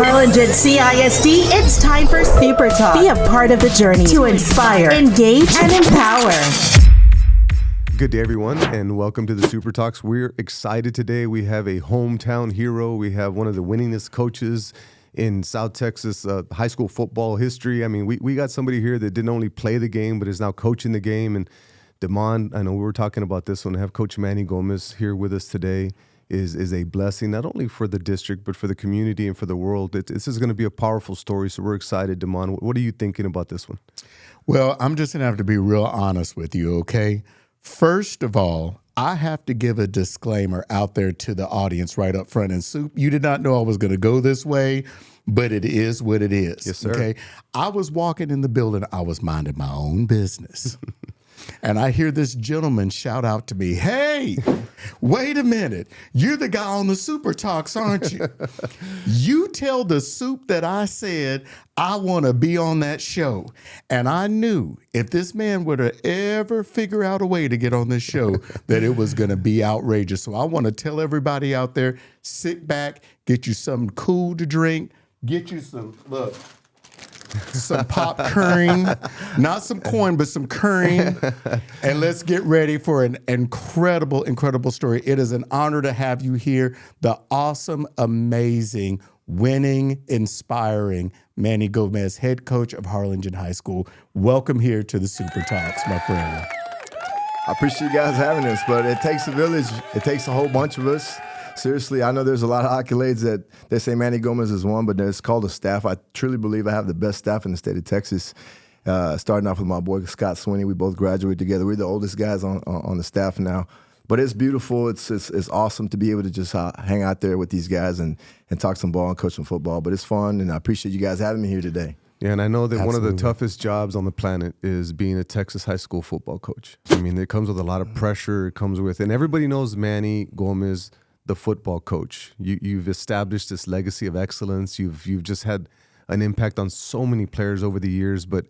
Harlingen CISD, it's time for Super Talk. Be a part of the journey to inspire, engage, and empower. Good day, everyone, and welcome to the Super Talks. We're excited today. We have a hometown hero. We have one of the winningest coaches in South Texas high school football history. I mean, we got somebody here that didn't only play the game, but is now coaching the game. And Damon, I know we were talking about this one. To have Coach Manny Gomez here with us today is a blessing, not only for the district, but for the community and for the world. This is going to be a powerful story, so we're excited. Damon, what are you thinking about this one? Well, I'm just going to have to be real honest with you, okay? First of all, I have to give a disclaimer out there to the audience right up front. And Soup, you did not know I was going to go this way, but it is what it is. Yes, sir. Okay. I was walking in the building. I was minding my own business. And I hear this gentleman shout out to me, "Hey, wait a minute. You're the guy on the Super Talks, aren't you? You tell the Soup that I said I want to be on that show." And I knew if this man would have ever figure out a way to get on this show, that it was going to be outrageous. So I want to tell everybody out there, sit back, get you something cool to drink, get you some pop curring, not some corn, but some curring. And let's get ready for an incredible, incredible story. It is an honor to have you here. The awesome, amazing, winning, inspiring Manny Gomez, head coach of Harlingen High School. Welcome here to the Super Talks, my friend. I appreciate you guys having us, but it takes a village. It takes a whole bunch of us. Seriously, I know there's a lot of accolades that they say Manny Gomez is one, but it's called a staff. I truly believe I have the best staff in the state of Texas. Starting off with my boy Scott Swinney, we both graduated together. We're the oldest guys on the staff now. But it's beautiful. It's awesome to be able to just hang out there with these guys and talk some ball and coach some football. But it's fun, and I appreciate you guys having me here today. Yeah, and I know that Absolutely. one of the toughest jobs on the planet is being a Texas high school football coach. I mean, it comes with a lot of pressure. It comes with, and everybody knows Manny Gomez, the football coach. You've established this legacy of excellence. You've just had an impact on so many players over the years. But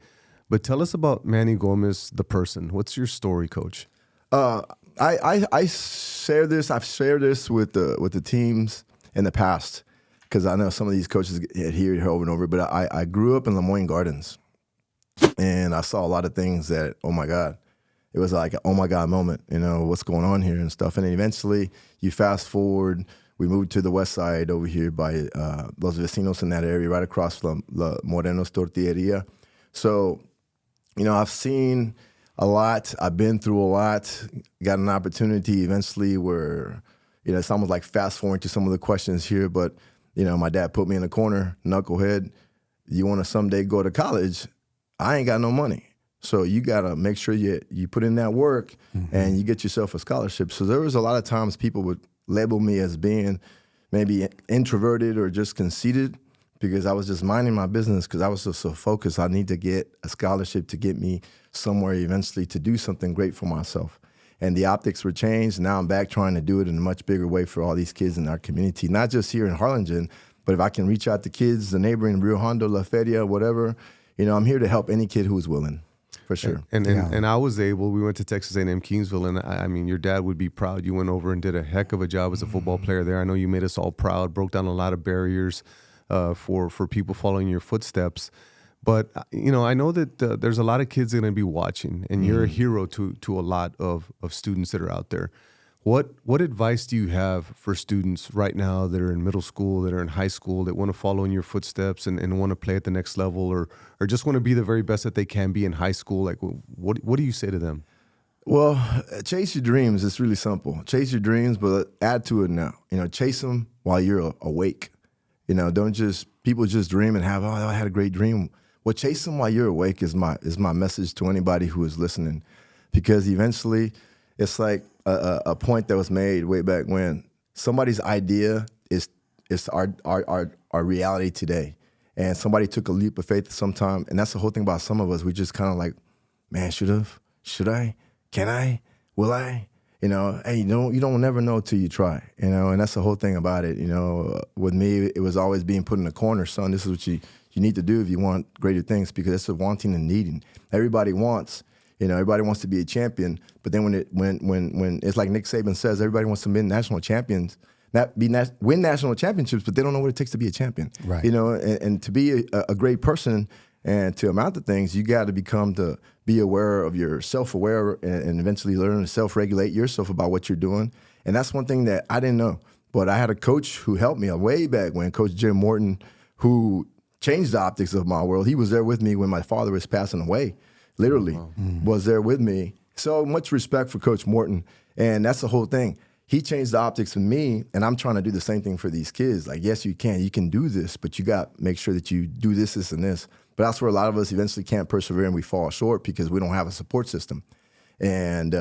tell us about Manny Gomez, the person. What's your story, Coach? I share this. I've shared this with the teams in the past because I know some of these coaches hear it over and over. But I grew up in Lemoyne Gardens, and I saw a lot of things that, oh my God. It was like an oh my God moment, what's going on here and stuff. And then eventually you fast forward, we moved to the west side over here by Los Vecinos in that area, right across from La Moreno's Tortilleria. So, I've seen a lot. I've been through a lot, got an opportunity eventually where, it's almost like fast forwarding to some of the questions here. But, my dad put me in the corner, knucklehead, you want to someday go to college? I ain't got no money. So you got to make sure you put in that work and you get yourself a scholarship. So there was a lot of times people would label me as being maybe introverted or just conceited because I was just minding my business because I was just so focused. I need to get a scholarship to get me somewhere eventually to do something great for myself. And the optics were changed. Now I'm back trying to do it in a much bigger way for all these kids in our community, not just here in Harlingen, but if I can reach out to kids, the neighboring Rio Hondo, La Feria, whatever, I'm here to help any kid who is willing. For sure. And I was able, we went to Texas A&M Kingsville, and I mean, your dad would be proud. You went over and did a heck of a job as a football player there. I know you made us all proud, broke down a lot of barriers for people following your footsteps. But, I know that there's a lot of kids that are going to be watching, and you're a hero to a lot of students that are out there. What advice do you have for students right now that are in middle school, that are in high school, that want to follow in your footsteps and want to play at the next level or just want to be the very best that they can be in high school? Like, what do you say to them? Well, chase your dreams. It's really simple. Chase your dreams, but add to it now. Chase them while you're awake. Don't just, people just dream and have, I had a great dream. Well, chase them while you're awake is my message to anybody who is listening, because eventually it's like a point that was made way back when. Somebody's idea is our reality today. And somebody took a leap of faith sometime. And that's the whole thing about some of us. We just kind of like, man, should I, can I, will I? Hey, you don't never know till you try, and that's the whole thing about it. With me, it was always being put in the corner, son, this is what you need to do if you want greater things, because it's a wanting and needing. Everybody wants. Everybody wants to be a champion, but then when it's like Nick Saban says, everybody wants to be national champions. win national championships, but they don't know what it takes to be a champion. Right. You know, and to be a great person and to amount to things, you got to be aware of your self-aware and eventually learn to self-regulate yourself about what you're doing. And that's one thing that I didn't know. But I had a coach who helped me way back when, Coach Jim Morton, who changed the optics of my world. He was there with me when my father was passing away, literally was there with me. So much respect for Coach Morton. And that's the whole thing. He changed the optics of me, and I'm trying to do the same thing for these kids. Like, yes, you can do this, but you got to make sure that you do this, this, and this. But that's where a lot of us eventually can't persevere and we fall short because we don't have a support system. And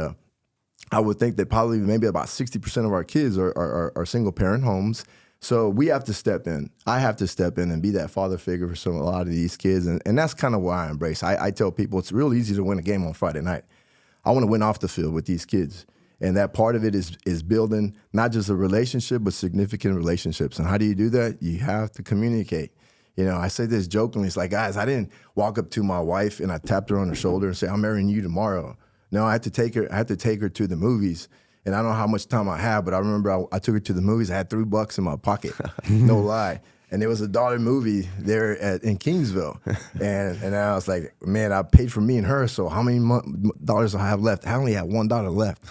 I would think that probably maybe about 60% of our kids are single-parent homes. So we have to step in. I have to step in and be that father figure for a lot of these kids. And that's kind of why I embrace. I tell people it's real easy to win a game on Friday night. I want to win off the field with these kids. And that part of it is building not just a relationship, but significant relationships. And how do you do that? You have to communicate. You know, I say this jokingly. It's like, guys, I didn't walk up to my wife and I tapped her on the shoulder and say, I'm marrying you tomorrow. No, I had to take her to the movies. And I don't know how much time I have, but I remember I took her to the movies. I had $3 in my pocket, no lie. And there was a dollar movie there in Kingsville. And I was like, man, I paid for me and her, so how many dollars do I have left? I only had $1 left.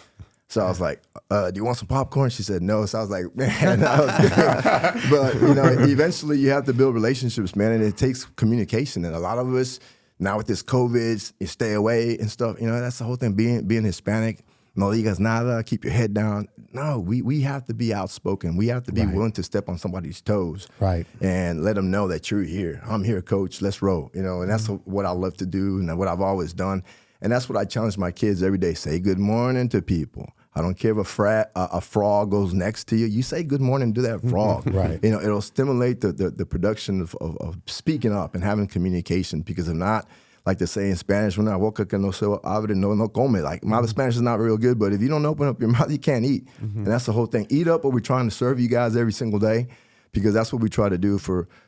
So I was like, do you want some popcorn? She said no. So I was like, man, that was good. But, you know, eventually you have to build relationships, man, and it takes communication. And a lot of us, now with this COVID, you stay away and stuff. You know, that's the whole thing, being Hispanic. No digas nada, keep your head down. No, we have to be outspoken. We have to be willing to step on somebody's toes. Right. And let them know that you're here. I'm here, coach. Let's roll. You know, and that's what I love to do and what I've always done. And that's what I challenge my kids every day. Say good morning to people. I don't care if a frog goes next to you. You say good morning to that frog. Right. You know, it'll stimulate the production of speaking up and having communication. Because if not, like they say in Spanish, when I woke up, no se abre, no come. Like, my Spanish is not real good, but if you don't open up your mouth, you can't eat. And that's the whole thing. Eat up what we're trying to serve you guys every single day, because that's what we try to do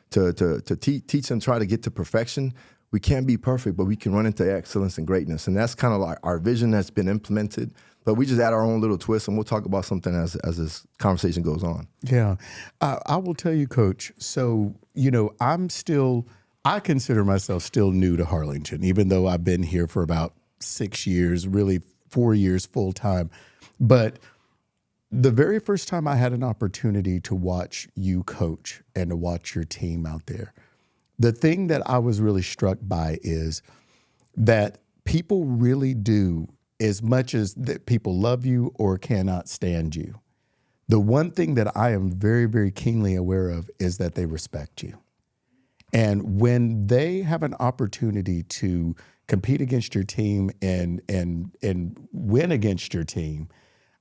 to teach them, try to get to perfection. We can't be perfect, but we can run into excellence and greatness. And that's kind of like our vision that's been implemented. But we just add our own little twist, and we'll talk about something as this conversation goes on. Yeah. I will tell you, Coach, so, you know, I consider myself still new to Harlingen, even though I've been here for about 6 years, really 4 years full time. But the very first time I had an opportunity to watch you coach and to watch your team out there, the thing that I was really struck by is that people really do, as much as that people love you or cannot stand you, the one thing that I am very, very keenly aware of is that they respect you. And when they have an opportunity to compete against your team and win against your team,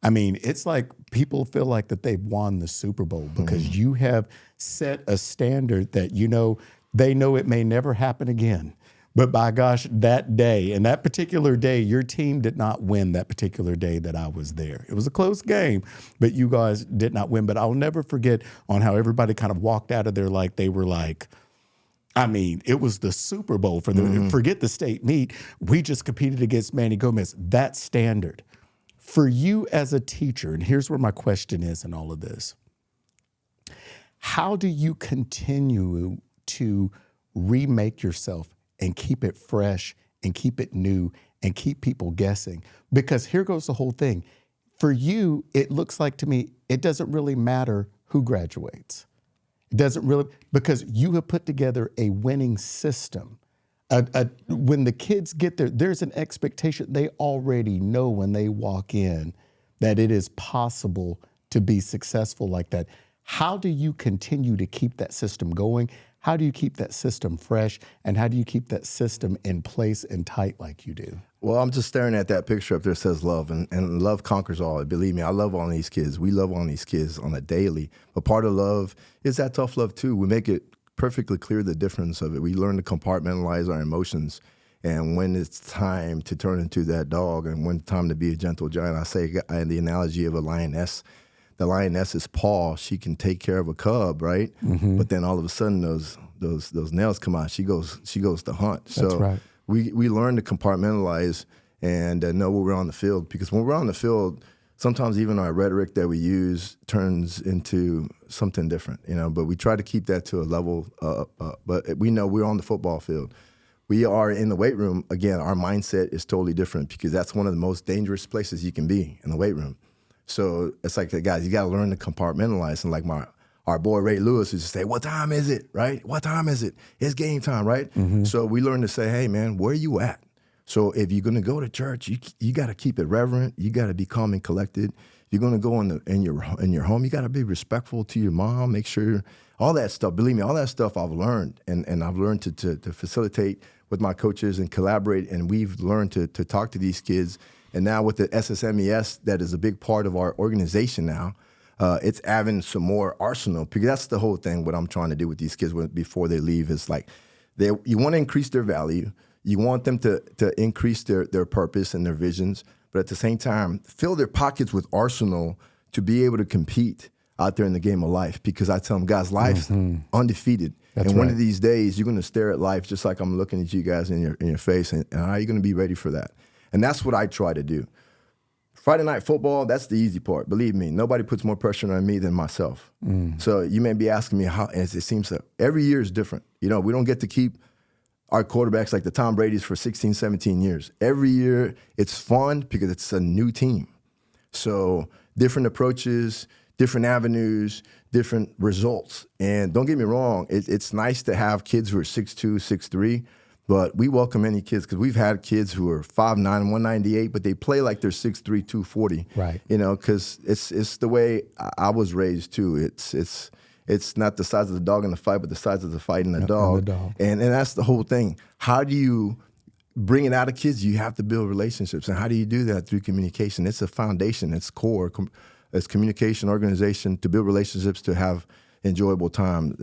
I mean, it's like people feel like that they've won the Super Bowl because you have set a standard that, you know, they know it may never happen again. But by gosh, that day, and that particular day, your team did not win that particular day that I was there. It was a close game, but you guys did not win. But I'll never forget on how everybody kind of walked out of there like they were like, I mean, it was the Super Bowl for them. Forget the state meet. We just competed against Manny Gomez. That standard. For you as a teacher, and here's where my question is in all of this. How do you continue to remake yourself and keep it fresh and keep it new and keep people guessing? Because here goes the whole thing. For you, it looks like to me, it doesn't really matter who graduates. It doesn't really, because you have put together a winning system. When the kids get there, there's an expectation. They already know when they walk in that it is possible to be successful like that. How do you continue to keep that system going? How do you keep that system fresh? And how do you keep that system in place and tight like you do? Well, I'm just staring at that picture up there that says love, and love conquers all. Believe me, I love on these kids. We love on these kids on a daily. But part of love is that tough love too. We make it perfectly clear the difference of it. We learn to compartmentalize our emotions. And when it's time to turn into that dog and when it's time to be a gentle giant, I say the analogy of a lioness. The lioness's paw, she can take care of a cub, right? But then all of a sudden those nails come out. She goes to hunt. That's right. We learn to compartmentalize and know when we're on the field, because when we're on the field, sometimes even our rhetoric that we use turns into something different, but we try to keep that to a level, but we know we're on the football field. We are in the weight room. Again, our mindset is totally different because that's one of the most dangerous places you can be, in the weight room. So it's like, guys, you got to learn to compartmentalize. And like our boy Ray Lewis used to say, what time is it, right? What time is it? It's game time, right? Mm-hmm. So we learn to say, hey, man, where are you at? So if you're going to go to church, you got to keep it reverent. You got to be calm and collected. You're going to go in your home. You got to be respectful to your mom. Make sure all that stuff. Believe me, all that stuff I've learned, and I've learned to facilitate with my coaches and collaborate. And we've learned to talk to these kids. And now with the SSMES, that is a big part of our organization now. It's adding some more arsenal, because that's the whole thing. What I'm trying to do with these kids before they leave is like, you want to increase their value. You want them to increase their purpose and their visions, but at the same time, fill their pockets with arsenal to be able to compete out there in the game of life. Because I tell them, guys, life's undefeated. And one of these days, you're going to stare at life just like I'm looking at you guys in your face. And how are you going to be ready for that? And that's what I try to do. Friday night football, that's the easy part. Believe me, nobody puts more pressure on me than myself. So you may be asking me how, and it seems that every year is different. We don't get to keep our quarterbacks like the Tom Brady's for 16, 17 years. Every year, it's fun because it's a new team. So different approaches, different avenues, different results. And don't get me wrong, it's nice to have kids who are 6'2", 6'3", but we welcome any kids, because we've had kids who are 5'9", 198, but they play like they're 6'3", 240. Right. Because it's the way I was raised too. It's not the size of the dog in the fight, but the size of the fight in the dog. And that's the whole thing. How do you bring it out of kids? You have to build relationships. And how do you do that? Through communication. It's a foundation. It's core. It's communication, organization, to build relationships, to have enjoyable time.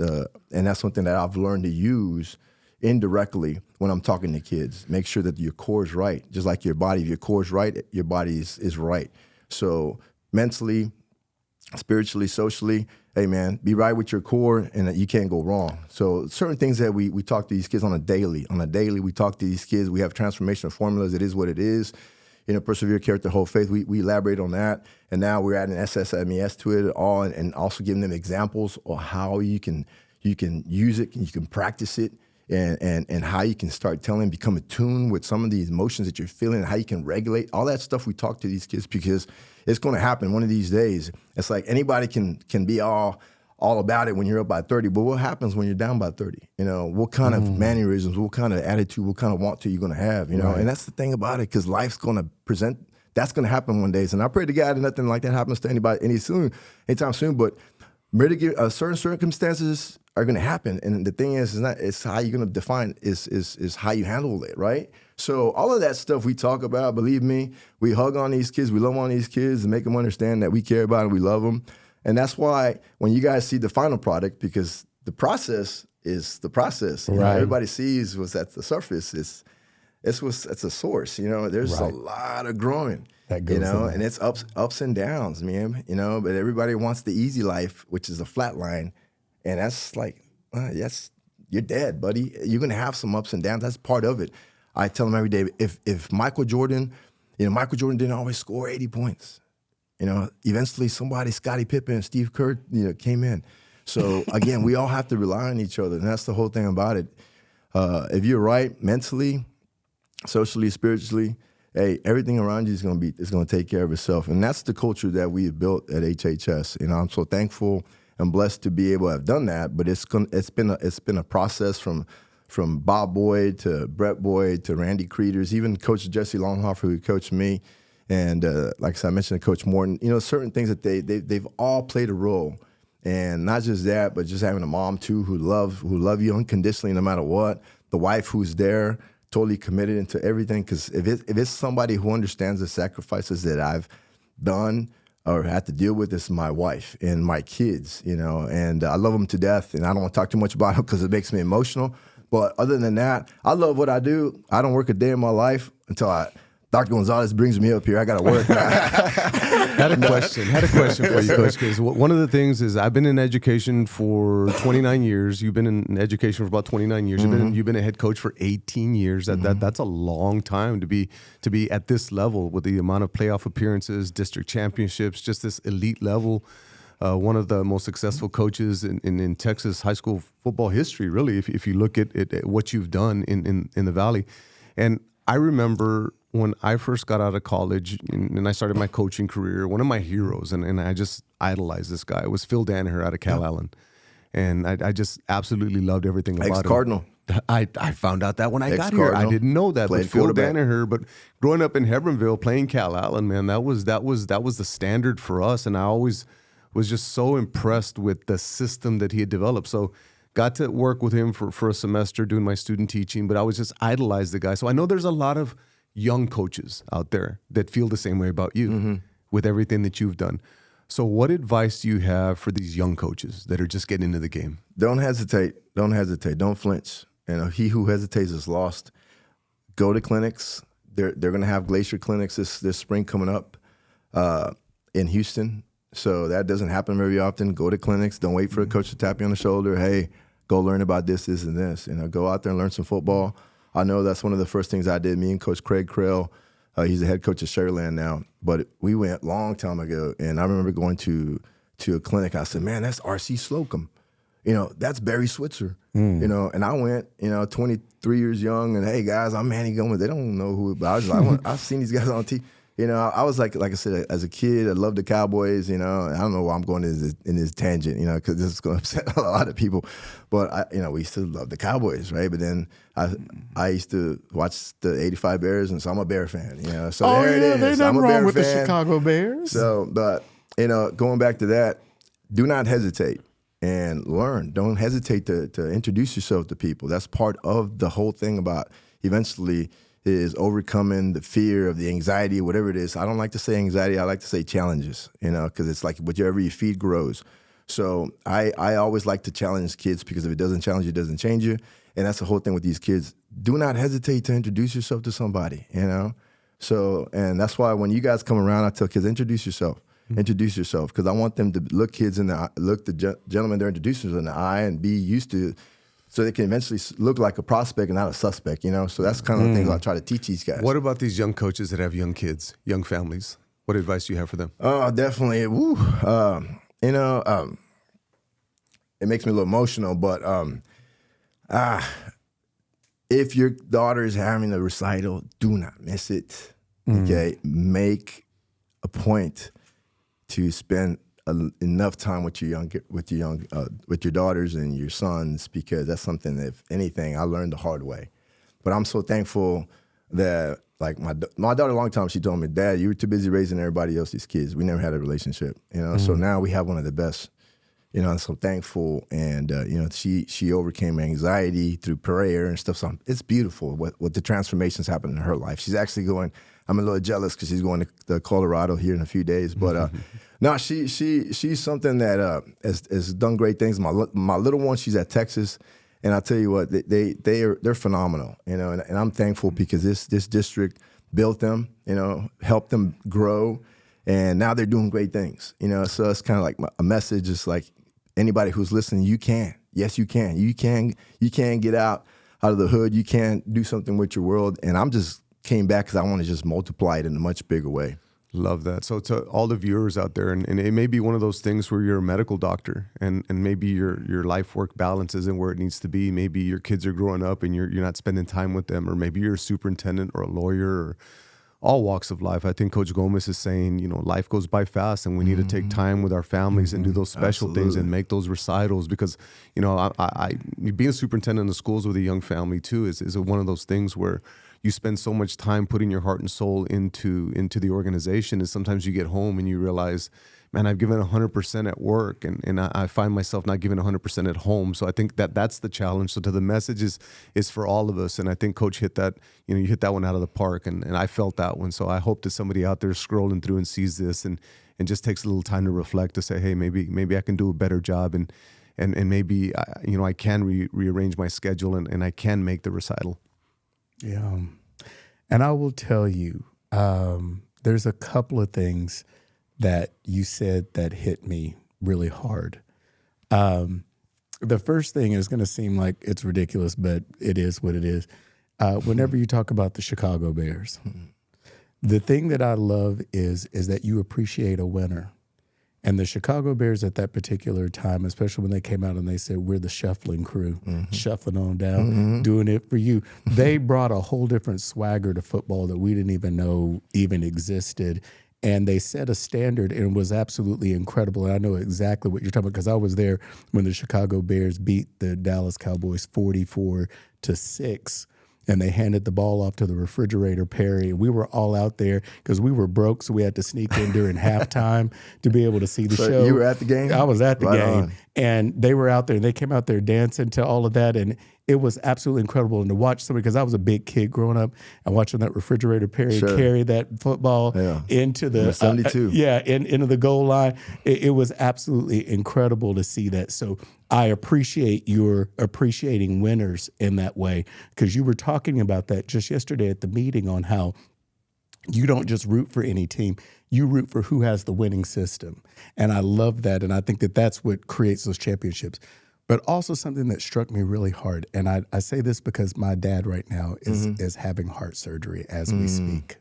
And that's something that I've learned to use indirectly when I'm talking to kids. Make sure that your core is right. Just like your body. If your core is right, your body is right. So mentally, spiritually, socially, hey man, be right with your core, and you can't go wrong. So certain things that we talk to these kids on a daily. We talk to these kids. We have transformational formulas. It is what it is. Persevere, character, hold, faith. We elaborate on that, and now we're adding SSMES to it all, and also giving them examples of how you can use it, and you can practice it, and how you can start become attuned with some of these emotions that you're feeling, and how you can regulate all that stuff. We talk to these kids because it's going to happen one of these days. It's like anybody can be all about it when you're up by 30, but what happens when you're down by 30? What kind of mannerisms, what kind of attitude, what kind of want to you're going to have? Right. And that's the thing about it, because life's going to present. That's going to happen one day. And I pray to God that nothing like that happens to anybody anytime soon. But certain circumstances are going to happen, and the thing is not. It's how you're going to define is how you handle it, right? So all of that stuff we talk about, believe me, we hug on these kids, we love on these kids, and make them understand that we care about them, we love them. And that's why when you guys see the final product, because the process is the process. Right. Everybody sees what's at the surface. It's a source. There's a lot of growing. That goes and it's ups and downs, man. But everybody wants the easy life, which is a flat line, and that's like, you're dead, buddy. You're gonna have some ups and downs. That's part of it. I tell them every day, if Michael Jordan didn't always score 80 points. Eventually somebody, Scottie Pippen, Steve Kerr, came in. So again, we all have to rely on each other, and that's the whole thing about it. If you're right mentally, socially, spiritually, hey, everything around you is going to take care of itself, and that's the culture that we have built at HHS. I'm so thankful and blessed to be able to have done that. But it's been a process from Bob Boyd to Brett Boyd to Randy Creeders, even Coach Jesse Longhofer, who coached me. And like I said, I mentioned Coach Morton. Certain things that they've all played a role, and not just that, but just having a mom too who love you unconditionally no matter what. The wife who's there, totally committed into everything. Because if it's somebody who understands the sacrifices that I've done or had to deal with, it's my wife and my kids. And I love them to death. And I don't want to talk too much about them because it makes me emotional. But other than that, I love what I do. I don't work a day in my life until I Dr. Gonzalez brings me up here. I got to work. Had a question for you, Coach, because one of the things is I've been in education for 29 years. You've been in education for about 29 years. You've been a head coach for 18 years. That's a long time to be at this level with the amount of playoff appearances, district championships, just this elite level. One of the most successful coaches in Texas high school football history, really, if you look at what you've done in the Valley. And I remember when I first got out of college and I started my coaching career, one of my heroes, and I just idolized this guy, was Phil Danaher out of Cal Allen. And I just absolutely loved everything about him. Ex-Cardinal. I found out that when I got here. I didn't know that. But Phil Danaher, but growing up in Hebronville playing Cal Allen, man, that was the standard for us. And I always was just so impressed with the system that he had developed. So got to work with him for a semester doing my student teaching, but I was just idolized the guy. So I know there's a lot of young coaches out there that feel the same way about you with everything that you've done. So what advice do you have for these young coaches that are just getting into the game? Don't hesitate. Don't hesitate. Don't flinch. He who hesitates is lost. Go to clinics. They're going to have glacier clinics this spring coming up in Houston. So that doesn't happen very often. Go to clinics. Don't wait for a coach to tap you on the shoulder. Hey, go learn about this, and this. Go out there and learn some football. I know that's one of the first things I did. Me and Coach Craig Krell, he's the head coach of Sharyland now, but we went a long time ago, and I remember going to a clinic. I said, man, that's R.C. Slocum. That's Barry Switzer. And I went, 23 years young, and hey, guys, I'm Manny Gomez. They don't know who, but I was like, I've seen these guys on TV. I was like I said, as a kid, I loved the Cowboys, and I don't know why I'm going in this tangent, because this is going to upset a lot of people. But, we still love the Cowboys, right? But then I used to watch the 85 Bears, and so I'm a Bear fan, So there it is. There's nothing wrong with the Chicago Bears. So, but, going back to that, do not hesitate and learn. Don't hesitate to introduce yourself to people. That's part of the whole thing about eventually is overcoming the fear of the anxiety, whatever it is. I don't like to say anxiety. I like to say challenges, because it's like whatever you feed grows. So I always like to challenge kids, because if it doesn't challenge you, it doesn't change you. And that's the whole thing with these kids. Do not hesitate to introduce yourself to somebody, So, and that's why when you guys come around, I tell kids, introduce yourself. Introduce yourself, because I want them to look the gentleman they're introducing in the eye and be used to, so they can eventually look like a prospect and not a suspect, So that's kind of the thing I try to teach these guys. What about these young coaches that have young kids, young families? What advice do you have for them? Oh, definitely. It makes me a little emotional, but if your daughter is having a recital, do not miss it. Okay, make a point to spend enough time with your daughters and your sons, because that's something that, if anything, I learned the hard way. But I'm so thankful that, like, my daughter, a long time, she told me, Dad, you were too busy raising everybody else's kids. We never had a relationship, So now we have one of the best, I'm so thankful. And she overcame anxiety through prayer and stuff. So it's beautiful what the transformations happen in her life. She's actually going. I'm a little jealous because she's going to Colorado here in a few days. But no, she's something that has done great things. My little one, she's at Texas, and I tell you what, they're phenomenal. And I'm thankful because this district built them, helped them grow, and now they're doing great things. So it's kind of like a message. It's like anybody who's listening, you can. Yes, you can. You can get out of the hood. You can do something with your world. And I'm just came back because I want to just multiply it in a much bigger way. Love that. So to all the viewers out there, and it may be one of those things where you're a medical doctor and maybe your life work balance isn't where it needs to be. Maybe your kids are growing up and you're not spending time with them, or maybe you're a superintendent or a lawyer, or all walks of life. I think Coach Gomez is saying, life goes by fast, and we need to take time with our families and do those special things and make those recitals, because, I being a superintendent in the schools with a young family too is one of those things where you spend so much time putting your heart and soul into the organization, and sometimes you get home and you realize, man, I've given 100% at work, and I find myself not giving 100% at home. So I think that's the challenge. So the message is for all of us, and I think Coach hit that, you hit that one out of the park, and I felt that one. So I hope that somebody out there scrolling through and sees this and just takes a little time to reflect, to say, hey, maybe I can do a better job, and maybe I can rearrange my schedule, and I can make the recital. Yeah. And I will tell you, There's a couple of things that you said that hit me really hard. The first thing is going to seem like it's ridiculous, but it is what it is. Whenever you talk about the Chicago Bears, the thing that I love is that you appreciate a winner. And the Chicago Bears at that particular time, especially when they came out and they said, we're the shuffling crew, shuffling on down, doing it for you. They brought a whole different swagger to football that we didn't even know even existed. And they set a standard and was absolutely incredible. And I know exactly what you're talking about because I was there when the Chicago Bears beat the Dallas Cowboys 44-6. And they handed the ball off to the refrigerator Perry. We were all out there because we were broke, so we had to sneak in during halftime to be able to see the show. You were at the game? I was at the Right game. on. And they were out there, and they came out there dancing to all of that. And it was absolutely incredible. And to watch somebody, because I was a big kid growing up, and watching that refrigerator Perry carry that football into the 72. Into the goal line. It was absolutely incredible to see that. So I appreciate your appreciating winners in that way, because you were talking about that just yesterday at the meeting on how you don't just root for any team. You root for who has the winning system. And I love that. And I think that that's what creates those championships. But also something that struck me really hard, and I say this because my dad right now is having heart surgery as we speak.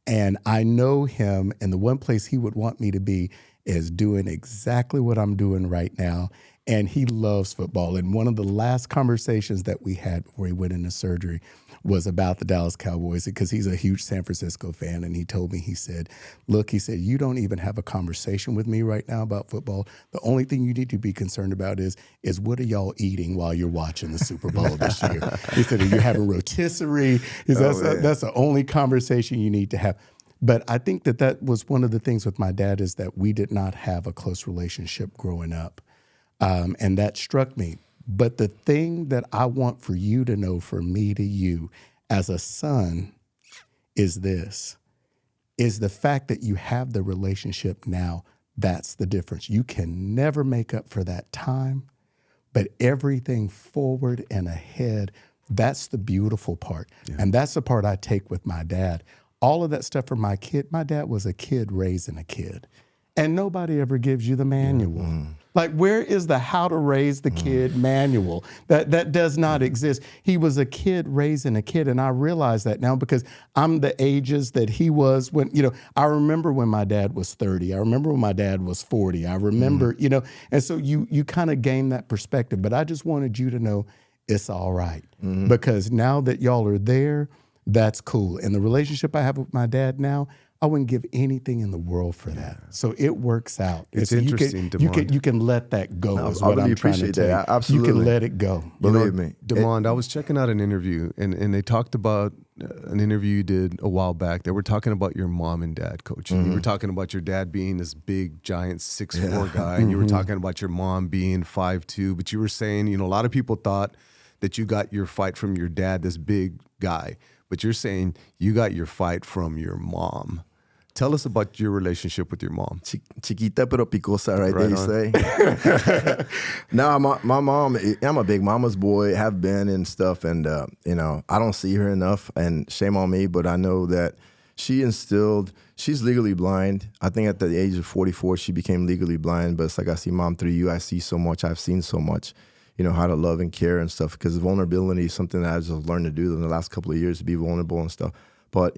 And I know him, and the one place he would want me to be is doing exactly what I'm doing right now. And he loves football. And one of the last conversations that we had before he went into surgery was about the Dallas Cowboys, because he's a huge San Francisco fan. And he told me, he said, look, he said, you don't even have a conversation with me right now about football. The only thing you need to be concerned about is what are y'all eating while you're watching the Super Bowl this year? He said, are you having rotisserie? He said, that's the only conversation you need to have. But I think that was one of the things with my dad, is that we did not have a close relationship growing up. And that struck me. But the thing that I want for you to know, from me to you as a son, is this, is the fact that you have the relationship now. That's the difference. You can never make up for that time, but everything forward and ahead, that's the beautiful part. Yeah. And that's the part I take with my dad. All of that stuff for my kid. My dad was a kid raising a kid. And nobody ever gives you the manual. Like, where is the how to raise the kid manual? That does not exist. He was a kid raising a kid, and I realize that now because I'm the ages that he was when, I remember when my dad was 30. I remember when my dad was 40. I remember, and so you kind of gain that perspective. But I just wanted you to know it's all right. Because now that y'all are there, that's cool. And the relationship I have with my dad now, I wouldn't give anything in the world for that. So it works out. It's interesting, Demond. You can let that go. No, is I what really I'm trying to appreciate tell that. you. Absolutely. You can let it go. Believe me. Demond, I was checking out an interview, and they talked about an interview you did a while back. They were talking about your mom and dad coaching. You were talking about your dad being this big, giant 6'4" guy, and you were talking about your mom being 5'2". But you were saying, a lot of people thought that you got your fight from your dad, this big guy. But you're saying you got your fight from your mom. Tell us about your relationship with your mom. Chiquita pero picosa, right there, you say. No, my mom, I'm a big mama's boy, have been and stuff. And, I don't see her enough, and shame on me, but I know that she's legally blind. I think at the age of 44, she became legally blind. But it's like, I see mom through you. I see so much. I've seen so much, how to love and care and stuff. Because vulnerability is something that I just learned to do in the last couple of years, to be vulnerable and stuff. But,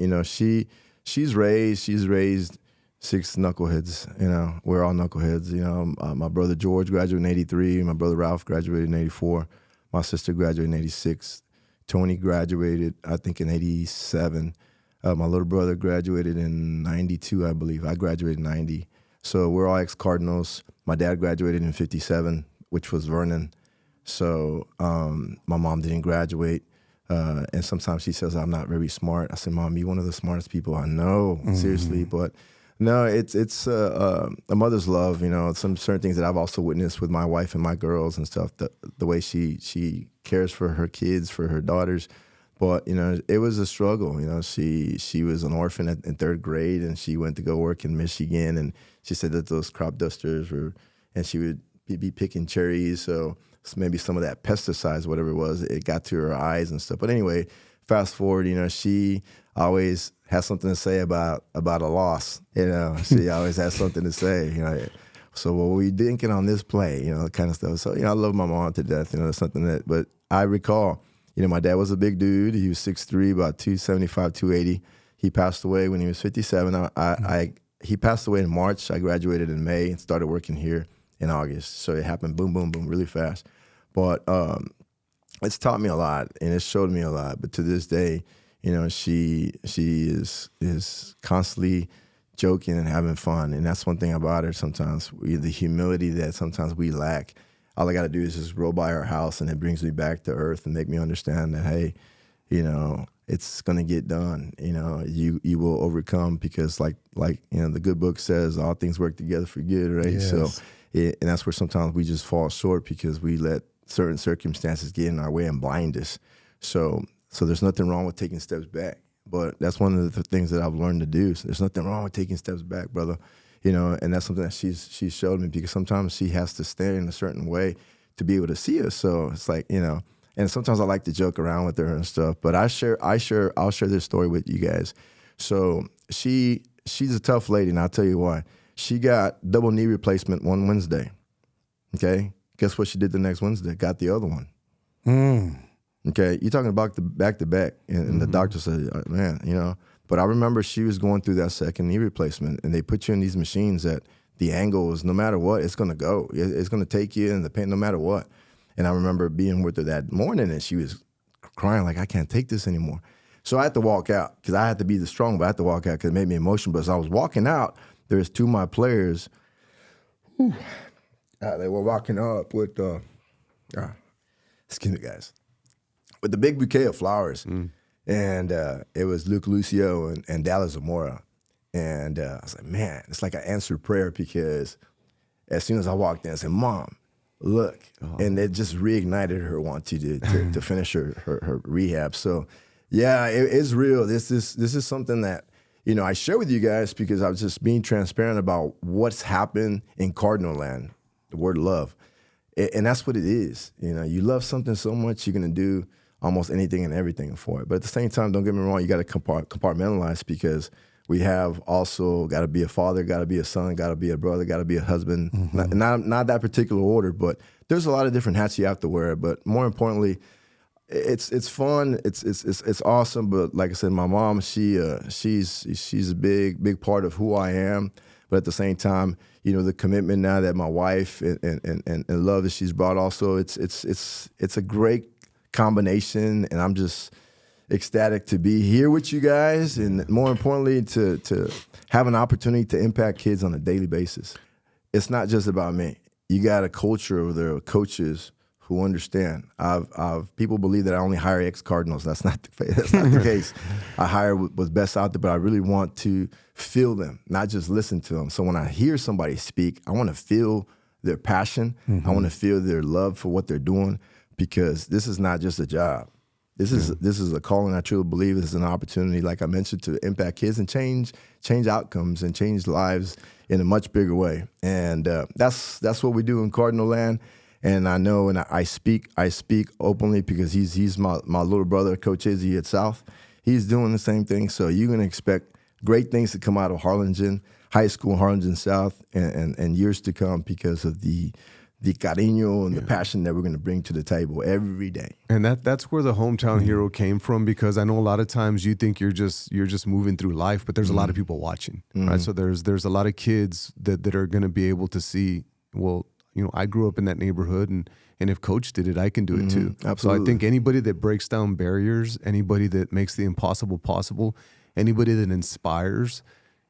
She's raised 6 knuckleheads. We're all knuckleheads. My brother George graduated in 83. My brother Ralph graduated in 84. My sister graduated in 86. Tony graduated, I think, in 87. My little brother graduated in 92, I believe. I graduated in 90. So we're all ex-Cardinals. My dad graduated in 57, which was Vernon. So my mom didn't graduate. And sometimes she says I'm not very smart. I say, Mom, you're one of the smartest people I know, seriously. But no, it's a mother's love. Some certain things that I've also witnessed with my wife and my girls and stuff. The way she cares for her kids, for her daughters. But it was a struggle. She was an orphan in third grade, and she went to go work in Michigan. And she said that those crop dusters and she would be picking cherries. So maybe some of that pesticides, whatever it was, it got to her eyes and stuff. But anyway, fast forward, she always has something to say about a loss. She always has something to say. So what were you thinking on this play? Kind of stuff. So I love my mom to death. It's something that. But I recall, my dad was a big dude. He was 6'3", about 275, 280. He passed away when he was 57. He passed away in March. I graduated in May and started working here in August. So it happened boom, boom, boom, really fast. But it's taught me a lot and it showed me a lot. But to this day, she is constantly joking and having fun. And that's one thing about her sometimes, the humility that sometimes we lack. All I got to do is just roll by her house and it brings me back to earth and make me understand that, hey, it's going to get done. You will overcome because like the good book says, all things work together for good, right? Yes. So, and that's where sometimes we just fall short because we let certain circumstances get in our way and blind us. So there's nothing wrong with taking steps back. But that's one of the things that I've learned to do. So there's nothing wrong with taking steps back, brother. And that's something that she's showed me because sometimes she has to stand in a certain way to be able to see us. So it's like, and sometimes I like to joke around with her and stuff. But I'll share this story with you guys. So she's a tough lady, and I'll tell you why. She got double knee replacement one Wednesday. Okay, guess what she did the next Wednesday? Got the other one. Okay, you're talking about the back to back, and the doctor said, man, But I remember she was going through that second knee replacement, and they put you in these machines that the angle is no matter what, it's going to go. It's going to take you in the pain no matter what. And I remember being with her that morning, and she was crying like, I can't take this anymore. So I had to walk out because I had to be the strong, but I had to walk out because it made me emotional. But as I was walking out, there's two of my players. They were walking up with, excuse me, guys, with the big bouquet of flowers. And it was Luke Lucio and Dallas Zamora. And I was like, man, it's like an answered prayer because as soon as I walked in, I said, Mom, look. And it just reignited her want to finish her rehab. So, yeah, it's real. This is something that, I share with you guys because I was just being transparent about what's happened in Cardinal land, the word love. And that's what it is. You love something so much, you're going to do almost anything and everything for it. But at the same time, don't get me wrong, you got to compartmentalize because we have also got to be a father, got to be a son, got to be a brother, got to be a husband. Not that particular order, but there's a lot of different hats you have to wear. But more importantly, it's fun, it's awesome. But like I said, my mom, she's a big part of who I am. But at the same time, the commitment now that my wife and love that she's brought also, it's a great combination, and I'm just ecstatic to be here with you guys, and more importantly, to have an opportunity to impact kids on a daily basis. It's not just about me. You got a culture over there of coaches who understand. People believe that I only hire ex-Cardinals. That's not the case. I hire what's best out there, but I really want to feel them, not just listen to them. So when I hear somebody speak, I want to feel their passion. I want to feel their love for what they're doing. Because this is not just a job. This is a calling. I truly believe this is an opportunity, like I mentioned, to impact kids and change outcomes and change lives in a much bigger way. And that's what we do in Cardinal land. And I know, and I speak openly because he's my little brother, Coach Izzy at South. He's doing the same thing. So you're going to expect great things to come out of Harlingen High School, Harlingen South, and years to come because of the cariño and the passion that we're going to bring to the table every day. And that's where the hometown hero came from, because I know a lot of times you think you're just moving through life, but there's a lot of people watching, right? So there's a lot of kids that are going to be able to see, well, I grew up in that neighborhood, and if Coach did it, I can do it too. Absolutely. So I think anybody that breaks down barriers, anybody that makes the impossible possible, anybody that inspires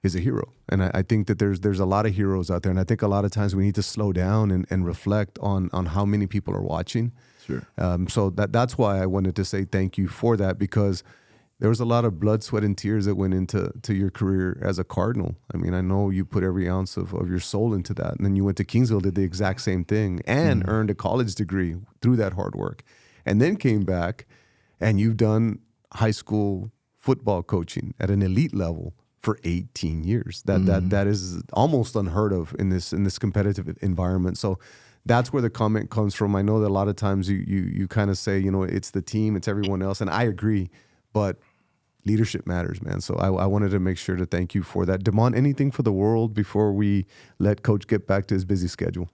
is a hero. And I think that there's a lot of heroes out there. And I think a lot of times we need to slow down and reflect on how many people are watching. Sure. So that's why I wanted to say thank you for that, because there was a lot of blood, sweat, and tears that went into your career as a Cardinal. I mean, I know you put every ounce of your soul into that. And then you went to Kingsville, did the exact same thing, and earned a college degree through that hard work. And then came back, and you've done high school football coaching at an elite level for 18 years. That is almost unheard of in this competitive environment. So that's where the comment comes from. I know that a lot of times you kind of say, it's the team, it's everyone else, and I agree. but leadership matters, man. So I wanted to make sure to thank you for that. Damon, anything for the world before we let Coach get back to his busy schedule?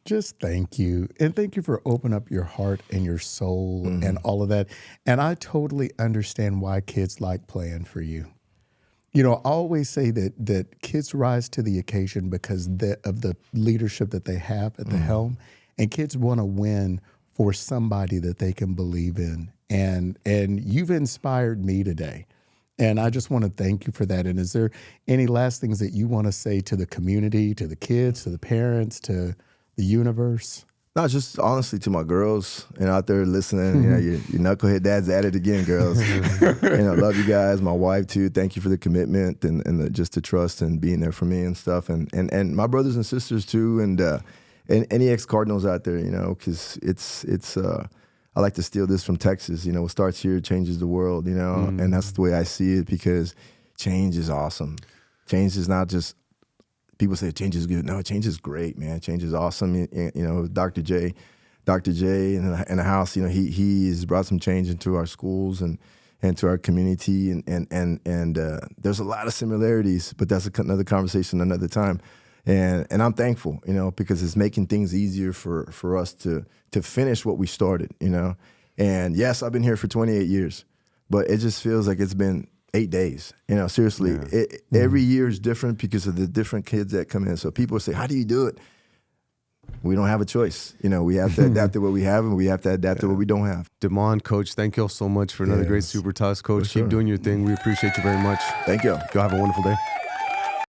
Just thank you. And thank you for opening up your heart and your soul and all of that. And I totally understand why kids like playing for you. You know, I always say that kids rise to the occasion because of the leadership that they have at the helm. And kids want to win for somebody that they can believe in. And you've inspired me today. And I just want to thank you for that. And is there any last things that you want to say to the community, to the kids, to the parents, to the universe? No, just honestly to my girls and out there listening, you know, your knucklehead dad's at it again, girls. And I love you guys. My wife too. Thank you for the commitment and just the trust and being there for me and stuff. And my brothers and sisters too. And any ex-Cardinals out there, you know, because it's I like to steal this from Texas. You know, what starts here changes the world. You know, and that's the way I see it because change is awesome. Change is not just. People say change is good. No, change is great, man. Change is awesome. You know, Dr. J in the house, you know, he has brought some change into our schools and to our community. And there's a lot of similarities, but that's another conversation another time. And I'm thankful, you know, because it's making things easier for us to finish what we started, you know. And yes, I've been here for 28 years, but it just feels like it's been 8 days. You know, seriously, every year is different because of the different kids that come in. So people say, how do you do it? We don't have a choice. You know, we have to adapt to what we have and we have to adapt to what we don't have. Damon, Coach, thank you all so much for another great Super Talks. Coach, keep doing your thing. We appreciate you very much. Thank you. Go have a wonderful day.